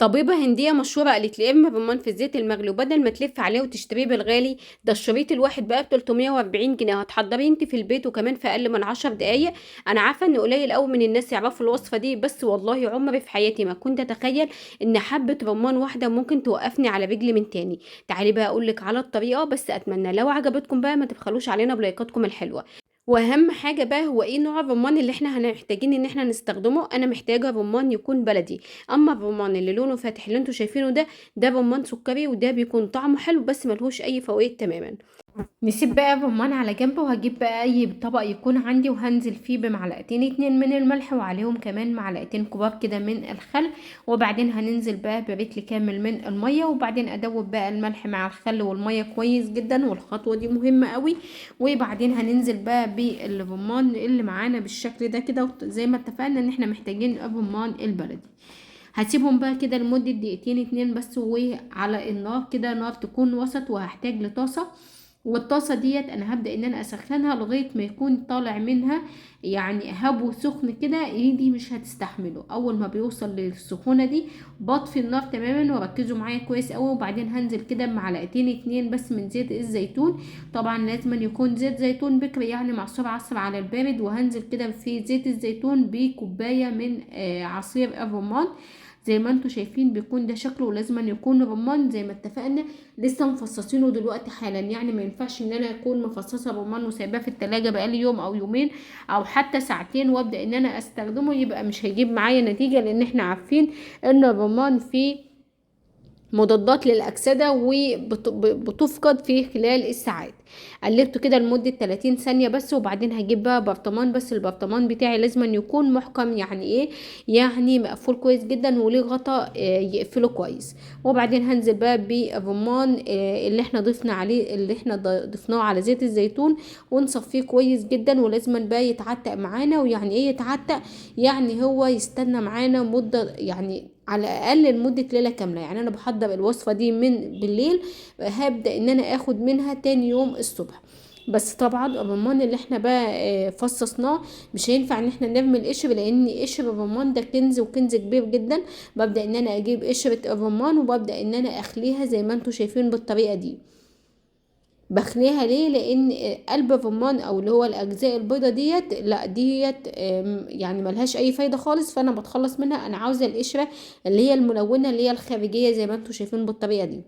طبيبة هندية مشهورة قالت لي ارمي الرمان في الزيت المغلي وبدل ما تلف عليه وتشتريه بالغالي، ده الشريط الواحد بقى ب 340 جنيه، هتحضريه انت في البيت وكمان في اقل من 10 دقايق. انا عارفة ان قليل قوي من الناس يعرفوا الوصفة دي، بس والله عمري في حياتي ما كنت اتخيل ان حبة رمان واحدة ممكن توقفني على رجلي من تاني. تعالي بقى اقولك على الطريقة، بس اتمنى لو عجبتكم بقى ما تبخلوش علينا بلايكاتكم الحلوة. واهم حاجه بقى هو ايه نوع الرمان اللي احنا محتاجين ان احنا نستخدمه. انا محتاجه رمان يكون بلدي. اما الرمان اللي لونه فاتح اللي انتوا شايفينه ده رمان سكري، وده بيكون طعمه حلو بس ملهوش اي فوائد تماما. نسيب بقى الرمان على جنب، وهجيب بقى اي طبق يكون عندي وهنزل فيه بمعلقتين اتنين من الملح، وعليهم كمان معلقتين كبار كده من الخل. وبعدين هننزل بقى برتل كامل من المية، وبعدين ادوب بقى الملح مع الخل والمية كويس جدا، والخطوة دي مهمة قوي. وبعدين هننزل بقى بالرمان اللي معانا بالشكل ده كده، زي ما اتفقنا ان احنا محتاجين الرمان البلدي. هسيبهم بقى كده لمدة دقيقتين اتنين بس، وعلى النار كده نار تكون وسط. وهحتاج لطاسة، والطاسة ديت انا هبدأ ان انا اسخنها لغاية ما يكون طالع منها يعني هبو سخن كده، ايدي مش هتستحمله. اول ما بيوصل للسخونة دي بطفي النار تماما، وركزوا معايا كويس قوي. وبعدين هنزل كده بمعلقتين اتنين بس من زيت الزيتون. طبعا لازم يكون زيت زيتون بكري يعني معصور عصر على البارد. وهنزل كده في زيت الزيتون بكوباية من عصير الرمان. زي ما انتوا شايفين بيكون ده شكله، ولازم يكون رمان زي ما اتفقنا لسه مفصصينه دلوقتي حالا. يعني ما ينفعش ان انا اكون مفصصه رمان وسايباه في التلاجة بقالي يوم او يومين او حتى ساعتين وابدا ان انا استخدمه، يبقى مش هيجيب معايا نتيجه. لان احنا عارفين ان الرمان فيه مضادات للأكسدة وبتفقد في خلال الساعات. قلبته كده لمدة 30 ثانية بس، وبعدين هجيب بقى برطمان. بس البرطمان بتاعي لازم أن يكون محكم. يعني ايه؟ يعني مقفول كويس جدا وليه غطا يقفله كويس. وبعدين هنزل بقى بالرمان اللي احنا ضفنا عليه، اللي احنا ضفناه على زيت الزيتون، ونصفيه كويس جدا. ولازم بقى يتعتق معانا. ويعني ايه يتعتق؟ يعني هو يستنى معانا مدة، يعني على الاقل لمده ليله كامله. يعني انا بحضر الوصفه دي من بالليل، هبدا ان انا اخد منها تاني يوم الصبح. بس طبعا الرمان اللي احنا بقى فصصناه مش هينفع ان احنا نرمي القشر، لان قشر الرمان ده كنز وكنز كبير جدا. ببدا ان انا اجيب قشره الرمان وببدا ان انا اخليها زي ما انتوا شايفين بالطريقه دي. بخليها ليه؟ لان قلب الرمان او اللي هو الاجزاء البيضة ديت لا ديت يعني ملهاش اي فايدة خالص. فانا بتخلص منها، انا عاوزة القشرة اللي هي الملونة اللي هي الخارجية زي ما انتوا شايفين بالطريقة دي.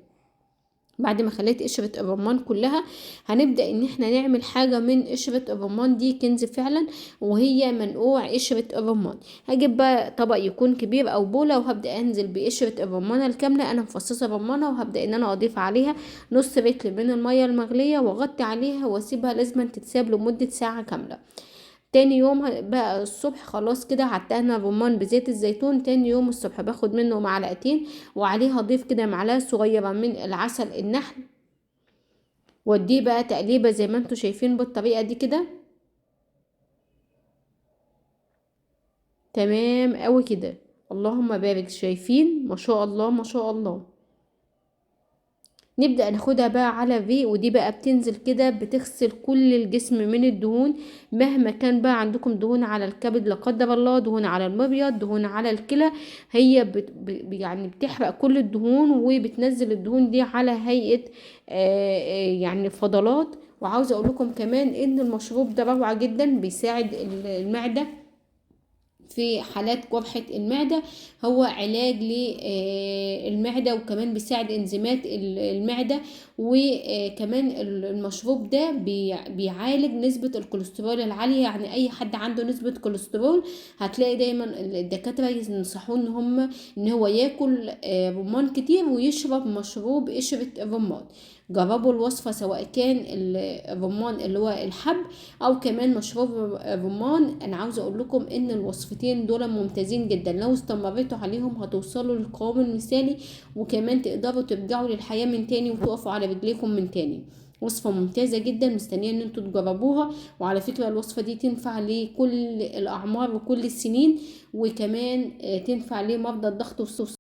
بعد ما خليت قشرة الرمان كلها، هنبدأ ان احنا نعمل حاجة من قشرة الرمان دي كنز فعلا، وهي منقوع قشرة الرمان. هجيب بقى طبق يكون كبير او بولة، وهبدأ انزل بقشرة الرمانة الكاملة. انا مفصصة الرمانة، وهبدأ ان انا اضيف عليها نص رتل من المية المغلية، واغطي عليها واسيبها لازم تتساب لمدة ساعة كاملة. تاني يوم بقى الصبح خلاص كده عتقنا الرمان بزيت الزيتون. تاني يوم الصبح باخد منه معلقتين، وعليه هضيف كده معلقة صغيرة من العسل النحل، واديه بقى تقليبة زي ما انتوا شايفين بالطريقة دي كده. تمام قوي كده. اللهم بارك، شايفين ما شاء الله ما شاء الله. نبدأ ناخدها بقى على الريق، ودي بقى بتنزل كده بتغسل كل الجسم من الدهون. مهما كان بقى عندكم دهون على الكبد لا قدر الله، دهون على المبيض، دهون على الكلى، هي يعني بتحرق كل الدهون، وبتنزل الدهون دي على هيئة يعني فضلات. وعاوزة اقول لكم كمان ان المشروب ده روعة جدا، بيساعد المعدة في حالات قرحة المعدة. هو علاج للمعدة، وكمان بيساعد انزيمات المعدة. وكمان المشروب ده بيعالج نسبة الكوليسترول العالية. يعني اي حد عنده نسبة كوليسترول هتلاقي دايما الدكاترة ينصحوه ان هو ياكل رمان كتير ويشرب مشروب قشرة الرمان. جربوا الوصفة سواء كان الرمان اللي هو الحب او كمان مشروب الرمان. انا عاوزه اقول لكم ان الوصفتين دول ممتازين جدا، لو استمريتوا عليهم هتوصلوا للقوام المثالي، وكمان تقدروا ترجعوا للحياة من تاني وتقفوا على رجليكم من تاني. وصفة ممتازة جدا، مستنية ان انتوا تجربوها. وعلى فكرة الوصفة دي تنفع لكل الاعمار وكل السنين، وكمان تنفع لمرضى الضغط والسكر.